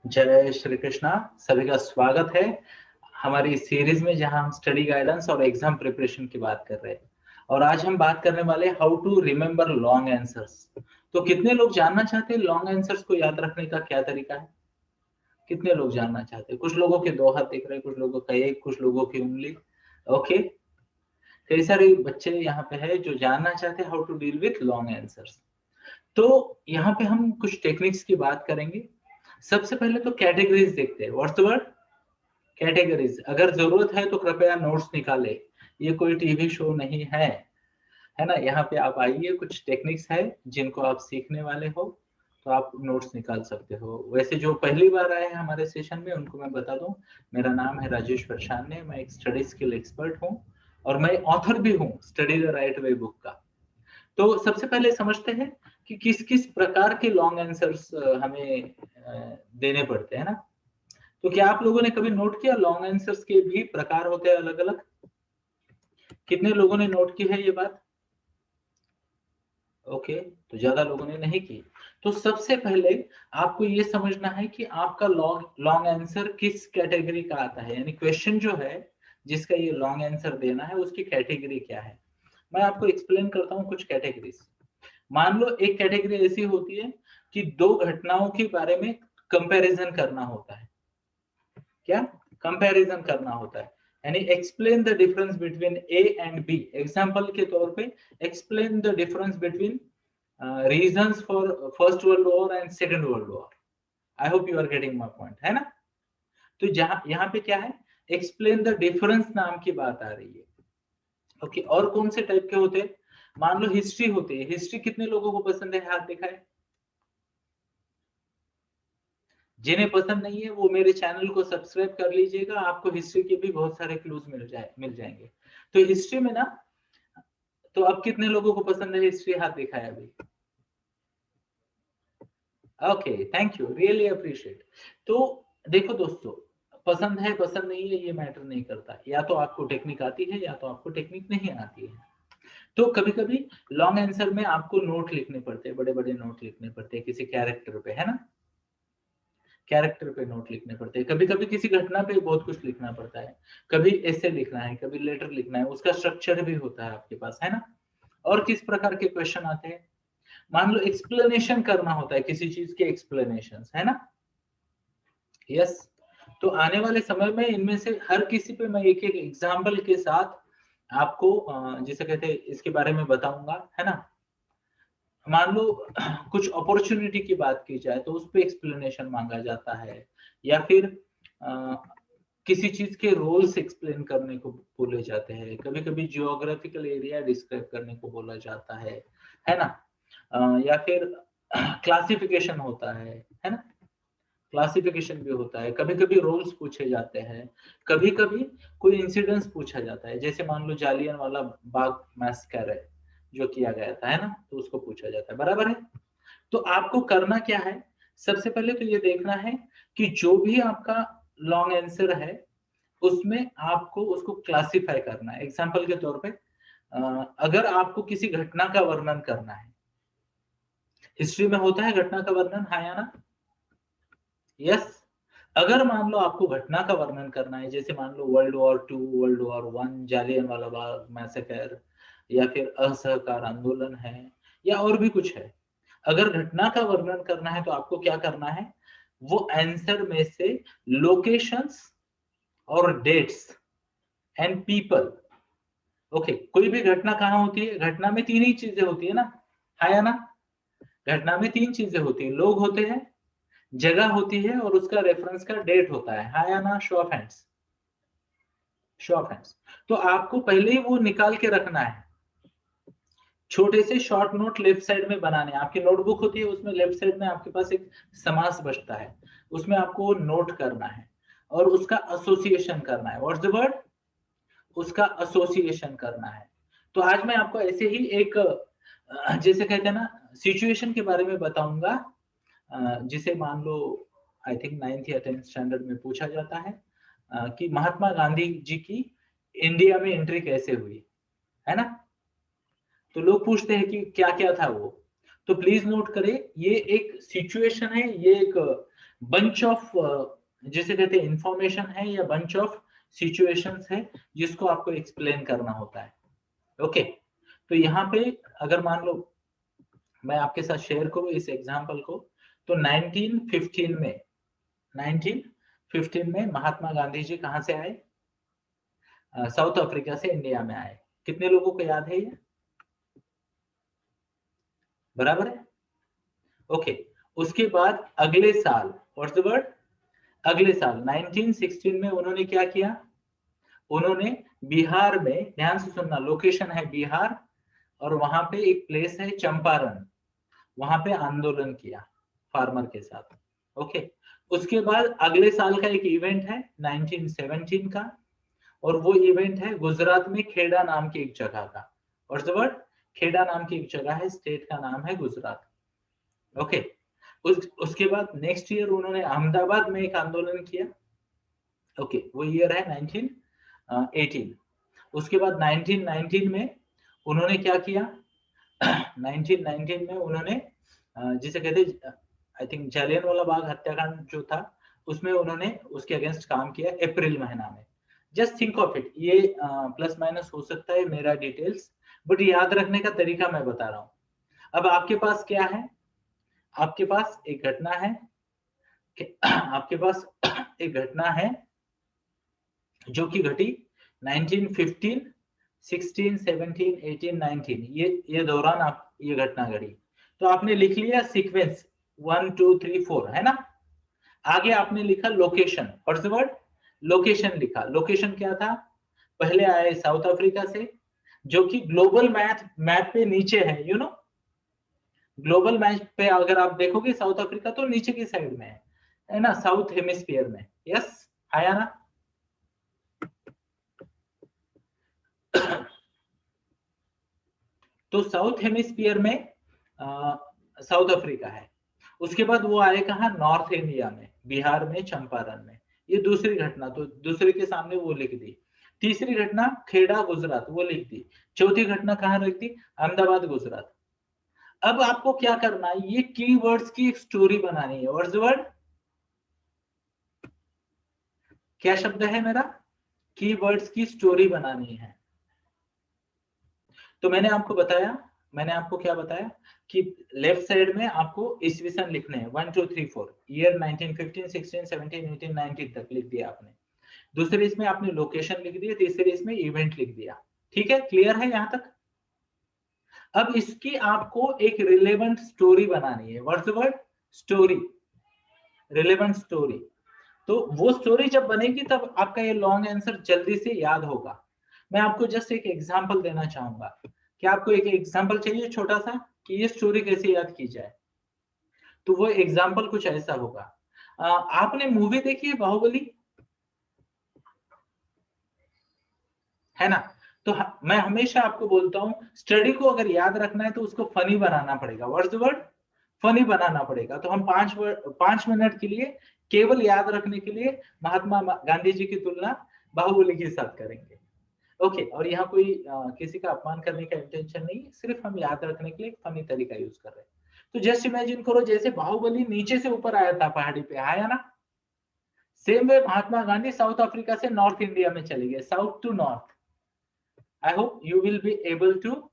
जय श्री कृष्णा। सभी का स्वागत है हमारी इस सीरीज में जहां हम स्टडी गाइडेंस और एग्जाम प्रिपरेशन की बात कर रहे हैं। और आज हम बात करने वाले how to remember long answers. तो कितने लोग जानना चाहते हैं लॉन्ग आंसर्स को याद रखने का क्या तरीका है? कितने लोग जानना चाहते हैं? कुछ लोगों के दो हाथ दिख रहे हैं, कुछ लोगों का एक, कुछ लोगों की उंगली। ओके, कई सारे बच्चे यहाँ पे है जो जानना चाहते हैं how to deal with long answers. तो यहाँ पे हम कुछ टेक्निक्स की बात करेंगे। सबसे पहले तो कैटेगरीज देखते हैं। What's the word? कैटेगरीज। अगर जरूरत है तो कृपया नोट्स निकाले, ये कोई टीवी शो नहीं है ना। यहाँ पे आप आइए, कुछ टेक्निक्स है जिनको आप सीखने वाले हो, तो आप नोट्स निकाल सकते हो। वैसे जो पहली बार आए हैं हमारे सेशन में उनको मैं बता दूं, मेरा नाम है राजेश प्रशांत, मैं एक स्टडी स्किल एक्सपर्ट हूँ और मैं ऑथर भी हूँ study the right way book का। तो सबसे पहले समझते हैं कि किस किस प्रकार के लॉन्ग आंसर्स हमें देने पड़ते हैं ना। तो क्या आप लोगों ने कभी नोट किया लॉन्ग आंसर्स के भी प्रकार होते हैं अलग अलग? कितने लोगों ने नोट की है ये बात? ओके, तो ज्यादा लोगों ने नहीं की। तो सबसे पहले आपको ये समझना है कि आपका लॉन्ग आंसर किस कैटेगरी का आता है, यानी क्वेश्चन जो है जिसका ये लॉन्ग आंसर देना है उसकी कैटेगरी क्या है। मैं आपको एक्सप्लेन करता हूँ कुछ कैटेगरीज। मान लो एक कैटेगरी ऐसी होती है कि दो घटनाओं के बारे में कंपैरिजन करना होता है। क्या? कंपैरिजन करना होता है, यानी explain the difference between A and B. Example के तौर पे explain the difference between reasons for first world war and second world war. I hope you are getting my point, है ना। तो जहां यहाँ पे क्या है, एक्सप्लेन द डिफरेंस नाम की बात आ रही है। ओके, और कौन से टाइप के होते हैं? मान लो हिस्ट्री होती है। हिस्ट्री कितने लोगों को पसंद है? हाथ दिखाए। जिन्हें पसंद नहीं है वो मेरे चैनल को सब्सक्राइब कर लीजिएगा, आपको हिस्ट्री के भी बहुत सारे क्लूज मिल जाएंगे। तो हिस्ट्री में ना, तो अब कितने लोगों को पसंद है हिस्ट्री? हाथ दिखाया अभी। Okay, thank you, really appreciate. तो देखो दोस्तों, पसंद है पसंद नहीं है ये मैटर नहीं करता, या तो आपको टेक्निक आती है या तो आपको टेक्निक नहीं आती है। तो कभी कभी लॉन्ग आंसर में आपको नोट लिखने पड़ते हैं, बड़े बड़े नोट लिखने पड़ते हैं किसी कैरेक्टर पे, है ना। कैरेक्टर पे नोट लिखने पड़ते हैं, कभी कभी किसी घटना पे बहुत कुछ लिखना पड़ता है, कभी ऐसे लिखना है, कभी लेटर लिखना है, उसका स्ट्रक्चर भी होता है आपके पास, है ना। और किस प्रकार के क्वेश्चन आते हैं? मान लो एक्सप्लेनेशन करना होता है किसी चीज के, एक्सप्लेनेशन, है ना। यस। तो आने वाले समय में इनमें से हर किसी पे मैं एक एक एग्जाम्पल के साथ आपको जिसे कहते हैं इसके बारे में बताऊंगा, है ना। मान लो कुछ अपॉर्चुनिटी की बात की जाए तो उस पे एक्सप्लेनेशन मांगा जाता है, या फिर अ, किसी चीज के रोल्स एक्सप्लेन करने को बोले जाते हैं, कभी कभी जियोग्राफिकल एरिया डिस्क्राइब करने को बोला जाता है ना। या फिर क्लासिफिकेशन होता है ना। क्लासिफिकेशन भी होता है, कभी कभी रोल्स पूछे जाते हैं, कभी कभी कोई इंसिडेंस पूछा जाता है, जैसे मान लो जालियन वाला बाग मैसेकर है जो किया गया था, है ना, तो उसको पूछा जाता है, बराबर है। तो आपको करना क्या है? सबसे पहले तो ये देखना है कि जो भी आपका लॉन्ग आंसर है उसमें आपको उसको क्लासिफाई करना है। एग्जाम्पल के तौर पे अगर आपको किसी घटना का वर्णन करना है, हिस्ट्री में होता है घटना का वर्णन, हाँ या ना? यस। अगर मान लो आपको घटना का वर्णन करना है, जैसे मान लो world war two, world war one, Jallianwala Bagh massacre, या फिर असहकार आंदोलन है, या और भी कुछ है। अगर घटना का वर्णन करना है तो आपको क्या करना है, वो आंसर में से लोकेशंस और डेट्स एंड पीपल। ओके, कोई भी घटना कहाँ होती है? घटना में तीन ही चीजें होती है ना, है या ना। घटना में तीन चीजें होती है, लोग होते हैं, जगह होती है, और उसका रेफरेंस का डेट होता है या ना। Show off hands, show off hands. तो आपको पहले ही वो निकाल के रखना है, छोटे से शॉर्ट नोट लेफ्ट साइड में बनाने। आपकी नोटबुक होती है उसमें लेफ्ट साइड में आपके पास एक समास बचता है, उसमें आपको नोट करना है और उसका एसोसिएशन करना है। What's the word? उसका एसोसिएशन करना है। तो आज मैं आपको ऐसे ही एक जैसे कहते हैं ना सिचुएशन के बारे में बताऊंगा, जिसे मान लो आई थिंक 9th या 10th स्टैंडर्ड में पूछा जाता है, कि महात्मा गांधी जी की इंडिया में एंट्री कैसे हुई, है ना। तो लोग पूछते हैं कि क्या क्या था वो। तो प्लीज नोट करें, ये एक सिचुएशन है, ये एक बंच ऑफ जिसे कहते हैं इंफॉर्मेशन है, या बंच ऑफ सिचुएशंस है जिसको आपको एक्सप्लेन करना होता है। ओके, तो यहाँ पे अगर मान लो मैं आपके साथ शेयर करूं इस एग्जांपल को, तो 1915 में महात्मा गांधी जी कहां से आए? साउथ अफ्रीका से इंडिया में आए। कितने लोगों को याद है ये? बराबर है। ओके, उसके बाद अगले साल, व्हाट्स द वर्ड, अगले साल 1916 में उन्होंने क्या किया? उन्होंने बिहार में, ध्यान से सुनना, लोकेशन है बिहार, और वहां पे एक प्लेस है चंपारण, वहां पे आंदोलन किया फार्मर के साथ। ओके, उसके बाद अगले साल का एक इवेंट है 1917 का, और वो इवेंट है गुजरात में खेड़ा नाम की एक जगह का। What's the word? खेड़ा नाम की एक जगह है, स्टेट का नाम है गुजरात। ओके, उसके बाद नेक्स्ट ईयर उन्होंने अहमदाबाद में एक आंदोलन किया। ओके, वो ईयर है 1918। उसके बाद 1919 में उन्होंने क्या किया? 1919 में उन्होंने जिसे कहते, आई थिंक जालियन वाला बाग हत्याकांड जो था, उसमें उन्होंने उसके अगेंस्ट काम किया अप्रैल महीना में। जस्ट थिंक ऑफ इट, ये प्लस माइनस हो सकता है मेरा डिटेल्स, बट याद रखने का तरीका मैं बता रहा हूं। अब आपके पास क्या है? आपके पास एक घटना है, आपके पास एक घटना है जो कि घटी 1915, 16, 17, 18, 19, ये दौरान आप ये घटना घटी। तो आपने लिख लिया सीक्वेंस 1 2 3 4, है ना? आगे आपने लिखा location, what's the word? Location लिखा। लोकेशन क्या था? पहले आए साउथ अफ्रीका से, जो कि ग्लोबल मैप पे नीचे है, यू नो, ग्लोबल मैप पे अगर आप देखोगे साउथ अफ्रीका तो नीचे की साइड में है ना, साउथ हेमिस्फीयर में। यस, आया ना? तो साउथ हेमिस्फीयर में साउथ अफ्रीका है। उसके बाद वो आए कहा? नॉर्थ इंडिया में, बिहार में, चंपारण में। ये दूसरी घटना, तो दूसरे के सामने वो लिख दी। तीसरी घटना खेड़ा गुजरात, वो लिख दी। चौथी घटना कहाँ लिख दी? अहमदाबाद गुजरात। अब आपको क्या करना है? ये कीवर्ड्स की एक स्टोरी बनानी है। What's the word? क्या शब्द है मेरा? कीवर्ड्स की स्टोरी बनानी है। तो मैंने आपको बताया, मैंने आपको क्या बताया कि लेफ्ट साइड में आपको ईस्वी सन लिखने हैं 1 2 3 4, ईयर 1915, 16, 17, 18, 19 तक लिख दिया आपने। दूसरे इसमें आपने लोकेशन लिख दिया, तीसरे इसमें इवेंट लिख दिया। ठीक है, क्लियर है यहां तक? अब इसकी आपको एक रिलेवेंट स्टोरी बनानी है। What's the word? Story, relevant story. तो वो स्टोरी जब बनेगी तब आपका ये लॉन्ग आंसर जल्दी से याद होगा। मैं आपको जस्ट एक एग्जांपल देना चाहूंगा। क्या आपको एक एग्जांपल चाहिए छोटा सा कि ये स्टोरी कैसे याद की जाए? तो वो एग्जांपल कुछ ऐसा होगा। आपने मूवी देखी है बाहुबली? है ना? तो मैं हमेशा आपको बोलता हूं, स्टडी को अगर याद रखना है तो उसको फनी बनाना पड़ेगा। What's the word? फनी बनाना पड़ेगा। तो हम 5 मिनट के लिए केवल याद रखने के लिए महात्मा गांधी जी की तुलना बाहुबली के साथ करेंगे। ओके, और यहाँ कोई किसी का अपमान करने का इंटेंशन नहीं, सिर्फ हम याद रखने के लिए फनी तरीका यूज कर रहे हैं। तो जस्ट इमेजिन करो जैसे बाहुबली नीचे से ऊपर आया था, पहाड़ी पे आया ना, same way Mahatma Gandhi South Africa से नॉर्थ इंडिया में चले गए, south to north. I hope you will be able to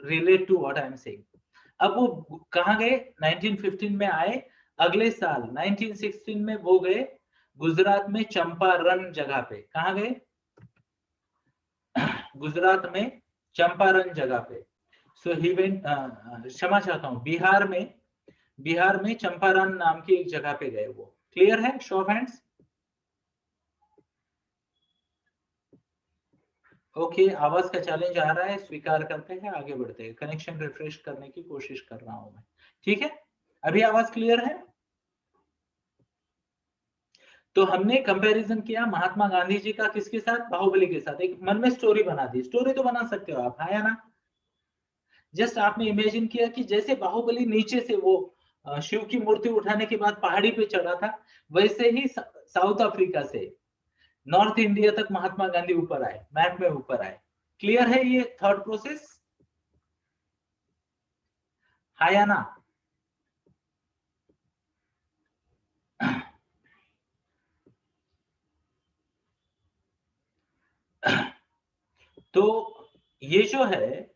relate to what I am saying. अब वो कहाँ गए? 1915 में आए, अगले साल 1916 में वो गए गुजरात में चंपारण जगह पे। कहाँ गए? गुजरात में चंपारण जगह पे। सो ही वेंट, क्षमा चाहता हूँ, बिहार में चंपारण नाम की एक जगह पे गए वो। क्लियर है? Show off hands. ओके, आवाज का चैलेंज आ रहा है, स्वीकार करते हैं, आगे बढ़ते हैं। कनेक्शन रिफ्रेश करने की कोशिश कर रहा हूं मैं। ठीक है, अभी आवाज क्लियर है? तो हमने कंपैरिजन किया महात्मा गांधी जी का किसके साथ? बाहुबली के साथ। एक मन में स्टोरी बना दी। स्टोरी तो बना सकते हो आप, हाँ या ना? जस्ट आपने इमेजिन किया कि जैसे बाहुबली नीचे से वो शिव की मूर्ति उठाने के बाद पहाड़ी पे चढ़ा था, वैसे ही साउथ अफ्रीका से नॉर्थ इंडिया तक महात्मा गांधी ऊपर आए, मैप में ऊपर आए। क्लियर है ये थॉट प्रोसेस? हाँ या ना? तो ये जो है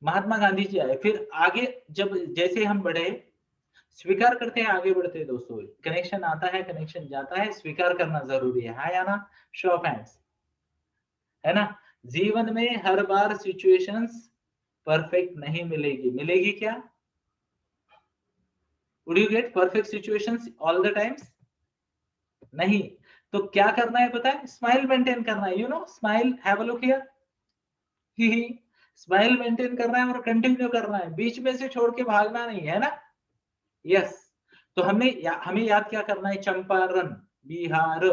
महात्मा गांधी जी आए, फिर आगे जब जैसे हम बढ़े, स्वीकार करते हैं, आगे बढ़ते हैं दोस्तों। कनेक्शन आता है, कनेक्शन जाता है, स्वीकार करना जरूरी है। हाँ या ना? शो ऑफ हैंड्स, है ना? जीवन में हर बार सिचुएशंस परफेक्ट नहीं मिलेगी। मिलेगी क्या? Would you get perfect situations all the times? नहीं। तो क्या करना है पता है? स्माइल मेंटेन करना है। You know smile, have a look here, he smile maintain करना है और कंटिन्यू करना है, बीच में से छोड़ के भागना नहीं है ना? यस। तो हमें याद क्या करना है? चंपारण बिहार,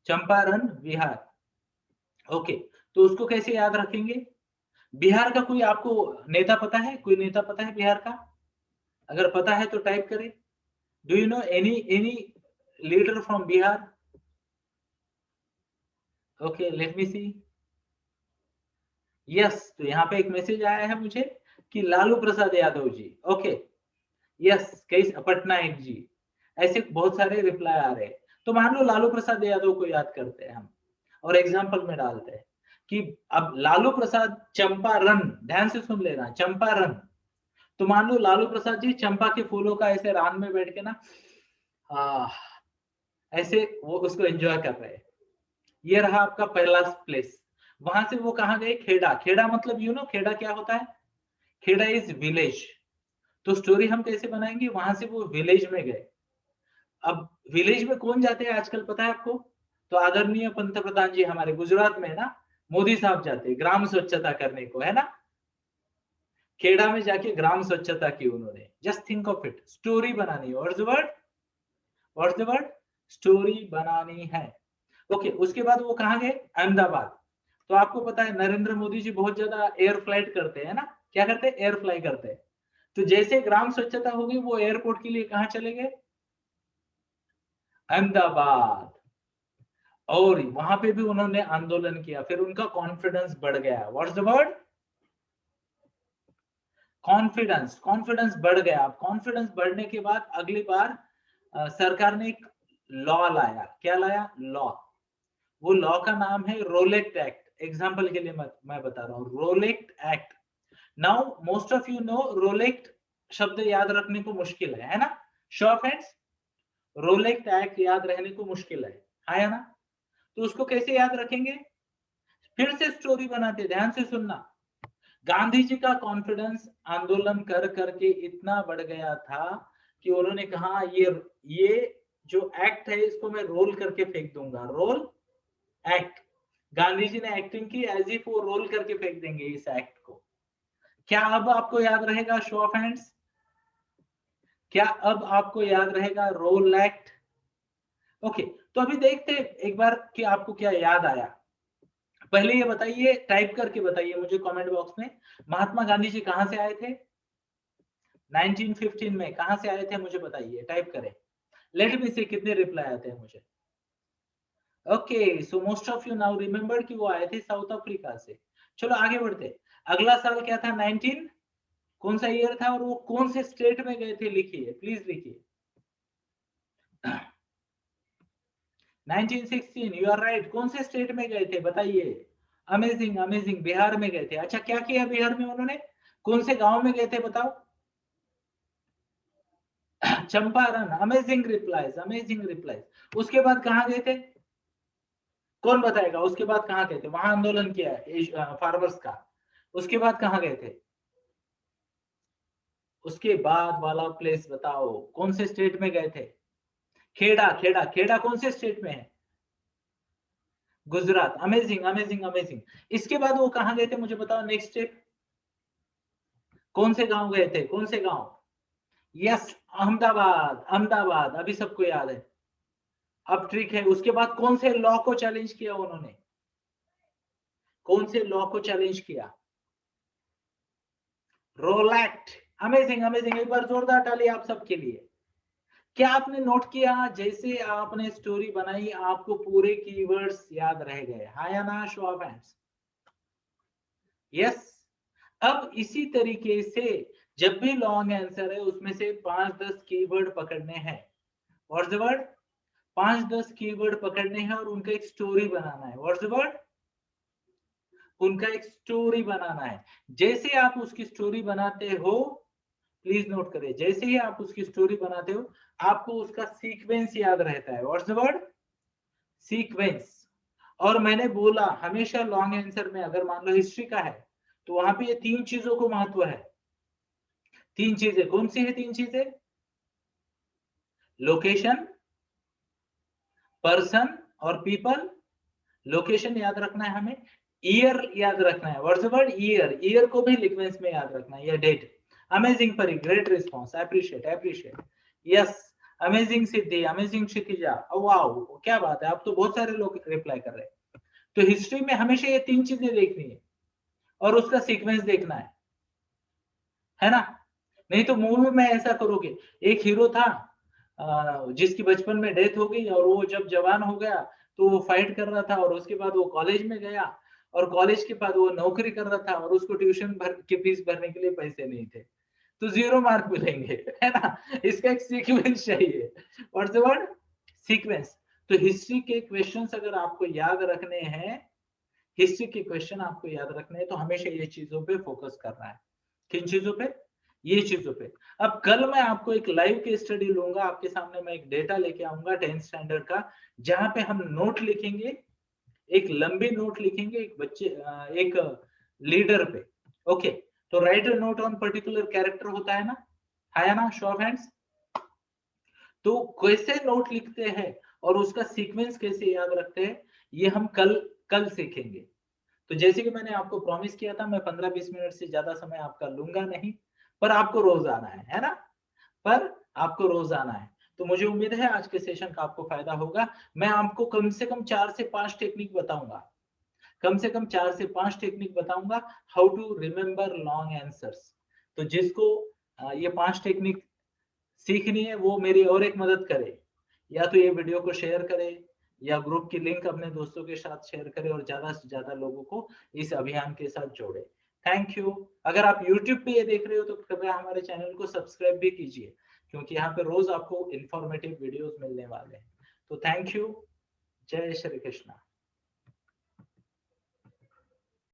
चंपारण बिहार। ओके, तो उसको कैसे याद रखेंगे? बिहार का कोई आपको नेता पता है? कोई नेता पता है बिहार का? अगर पता है तो टाइप करें। Do you know any leader from Bihar? Okay, let me see. Yes, तो यहाँ पे एक मैसेज आया है मुझे कि लालू प्रसाद यादव जी। ओके, यस, कई पटनायक जी, ऐसे बहुत सारे रिप्लाई आ रहे हैं। तो मान लो लालू प्रसाद यादव को याद करते हैं हम और एग्जाम्पल में डालते हैं कि अब लालू प्रसाद चंपारण, ध्यान से सुन लेना, चंपारण। तो मान लो लालू प्रसाद जी चंपा के फूलों का ऐसे रान में बैठ के ना, आ, ऐसे वो उसको एंजॉय कर रहे हैं। ये रहा आपका पहला प्लेस। वहां से वो कहाँ गए? खेड़ा। खेड़ा मतलब यू नो खेड़ा क्या होता है? Kheda is village. तो स्टोरी हम कैसे बनाएंगे? वहां से वो विलेज में गए। अब विलेज में कौन जाते हैं आजकल पता है आपको? तो आदरणीय पंतप्रधान जी हमारे गुजरात में ना, मोदी साहब जाते हैं ग्राम स्वच्छता करने को, है ना? खेड़ा में जाके ग्राम स्वच्छता की उन्होंने। Just think of it, story बनानी है। What's the word? What's the word? Story बनानी है। ओके, उसके बाद वो कहाँ गए? अहमदाबाद। तो आपको पता है नरेंद्र मोदी जी बहुत ज्यादा एयर फ्लाइट करते हैं ना? क्या करते हैं? एयर फ्लाई करते हैं। तो जैसे ग्राम स्वच्छता होगी, वो एयरपोर्ट के लिए कहाँ चले गए? अहमदाबाद। और वहां पे भी उन्होंने आंदोलन किया, फिर उनका कॉन्फिडेंस बढ़ गया। What's the word? Confidence. Confidence बढ़ गया। अब कॉन्फिडेंस बढ़ने के बाद अगली बार सरकार ने एक लॉ लाया। क्या लाया? लॉ। वो लॉ का नाम है रोलेक्ट एक्ट। एग्जाम्पल के लिए मैं बता रहा हूँ, रोलेक्ट act. Now most of you know रोलेक्ट शब्द याद रखने को मुश्किल है ना? शो ऑफ हैंड्स, रोलेक्ट एक्ट याद रहने को मुश्किल है ना? तो उसको कैसे याद रखेंगे? फिर से स्टोरी बनाते, ध्यान से सुनना। गांधी जी का कॉन्फिडेंस आंदोलन कर करके इतना बढ़ गया था कि उन्होंने कहा ये जो एक्ट है इसको मैं रोल करके फेंक दूंगा। Role act. गांधी जी ने एक्टिंग की एज इफ वो रोल करके फेंक देंगे इस एक्ट को। क्या अब आपको याद रहेगा? शो ऑफ हैंड्स, क्या अब आपको याद रहेगा रोल एक्ट? ओके, तो अभी देखते हैं एक बार कि आपको क्या याद आया। पहले ये बताइए, टाइप करके बताइए मुझे कमेंट बॉक्स में, महात्मा गांधी जी कहां से आए थे? 1915 में कहां से आए थे मुझे बताइए, टाइप करें। लेट मी सी कितने रिप्लाई आते हैं मुझे। Okay, so most of you now remember कि वो आए थे साउथ अफ्रीका से। चलो आगे बढ़ते। अगला साल क्या था? 19, कौन सा ईयर था और वो कौन से स्टेट में गए थे? लिखिए प्लीज, लिखिए। 1916, यू आर राइट। कौन से स्टेट में गए थे बताइए? अमेजिंग, अमेजिंग, बिहार में गए थे। अच्छा, क्या किया बिहार में उन्होंने? कौन से गांव में गए थे बताओ? Champaran. Amazing replies, amazing replies. उसके बाद कहां गए थे? कौन बताएगा? उसके बाद कहां गए थे? वहां आंदोलन किया फार्मर्स का। उसके बाद कहां गए थे? उसके बाद वाला प्लेस बताओ, कौन से स्टेट में गए थे? खेड़ा। खेड़ा, खेड़ा कौन से स्टेट में है? गुजरात। Amazing, amazing, amazing. इसके बाद वो कहां गए थे मुझे बताओ? नेक्स्ट स्टेप, कौन से गांव गए थे? कौन से गांव? यस, अहमदाबाद। अहमदाबाद अभी सबको याद है। अब ट्रिक है, उसके बाद कौन से लॉ को चैलेंज किया उन्होंने? कौन से लॉ को चैलेंज किया? Rowlatt Act. Amazing, amazing. एक बार जोरदार ताली आप सबके लिए। क्या आपने नोट किया? जैसे आपने स्टोरी बनाई आपको पूरे कीवर्ड्स याद रह गए, हाँ या ना? Show off hands. यस। अब इसी तरीके से जब भी लॉन्ग आंसर है उसमें से 5-10 कीवर्ड पकड़ने हैं। What's the word? 5-10 कीवर्ड पकड़ने हैं और उनका एक स्टोरी बनाना है। What's the word? उनका एक स्टोरी बनाना है। जैसे आप उसकी स्टोरी बनाते हो, प्लीज नोट करिए, जैसे ही आप उसकी स्टोरी बनाते हो आपको उसका सीक्वेंस याद रहता है। What's the word? सीक्वेंस। और मैंने बोला हमेशा लॉन्ग आंसर में अगर मान लो हिस्ट्री का है तो वहां पे ये 3 चीजों को महत्व है। 3 चीजें कौन सी है? 3 चीजें, लोकेशन, पर्सन और पीपल। लोकेशन याद रखना है हमें, ईयर याद रखना है। What's the word? Year. Year को भी सीक्वेंस में याद रखना है, या date. Amazing Pari, great response, appreciate appreciate. Yes, amazing Siddhi, amazing Kshitija, wow क्या बात है, आप तो बहुत सारे लोग रिप्लाई कर रहे हैं। तो हिस्ट्री में हमेशा ये 3 चीजें देखनी है और उसका सीक्वेंस देखना है ना? नहीं तो मूवी में ऐसा करोगे, एक हीरो था जिसकी बचपन में डेथ हो गई और वो जब जवान हो गया तो वो फाइट कर रहा था और उसके बाद वो कॉलेज में गया और कॉलेज के बाद वो नौकरी कर रहा था और उसको ट्यूशन भर की फीस भरने के लिए पैसे नहीं थे, तो 0 मार्क मिलेंगे, है ना? इसका एक सीक्वेंस चाहिए। What's the word? सीक्वेंस। तो हिस्ट्री के क्वेश्चंस अगर आपको याद रखने हैं, हिस्ट्री के क्वेश्चन आपको याद रखने हैं तो हमेशा ये चीजों पे फोकस करना है। किन चीजों पे? ये चीजों पे। अब कल मैं आपको एक लाइव केस स्टडी लूंगा, आपके सामने मैं एक डेटा लेके आऊंगा 10th स्टैंडर्ड का, जहां पे हम नोट लिखेंगे, एक लंबी नोट लिखेंगे एक बच्चे एक लीडर पे। ओके, तो right a note on particular character होता है ना? Show off hands. तो कैसे नोट लिखते हैं और उसका सीक्वेंस कैसे याद रखते हैं, ये हम कल कल सीखेंगे। तो जैसे कि मैंने आपको प्रॉमिस किया था, मैं 15-20 मिनट से ज्यादा समय आपका लूंगा नहीं, पर आपको रोज आना है ना? पर आपको रोज आना है। तो मुझे उम्मीद है आज के सेशन का आपको फायदा होगा। मैं आपको कम से कम 4 से 5 टेक्निक बताऊंगा, कम से कम 4 से 5 टेक्निक बताऊंगा, how to remember long answers. तो जिसको ये 5 टेक्निक सीखनी है वो मेरी और एक मदद करे, या तो ये वीडियो को शेयर करे या ग्रुप की लिंक अपने दोस्तों के साथ शेयर करे और ज्यादा से ज्यादा लोगों को इस अभियान के साथ जोड़े। Thank you. अगर आप यूट्यूब पे ये देख रहे हो तो कृपया हमारे चैनल को सब्सक्राइब भी कीजिए, क्योंकि यहाँ पे रोज आपको इंफॉर्मेटिव वीडियोस मिलने वाले हैं। तो थैंक यू। जय श्री कृष्णा।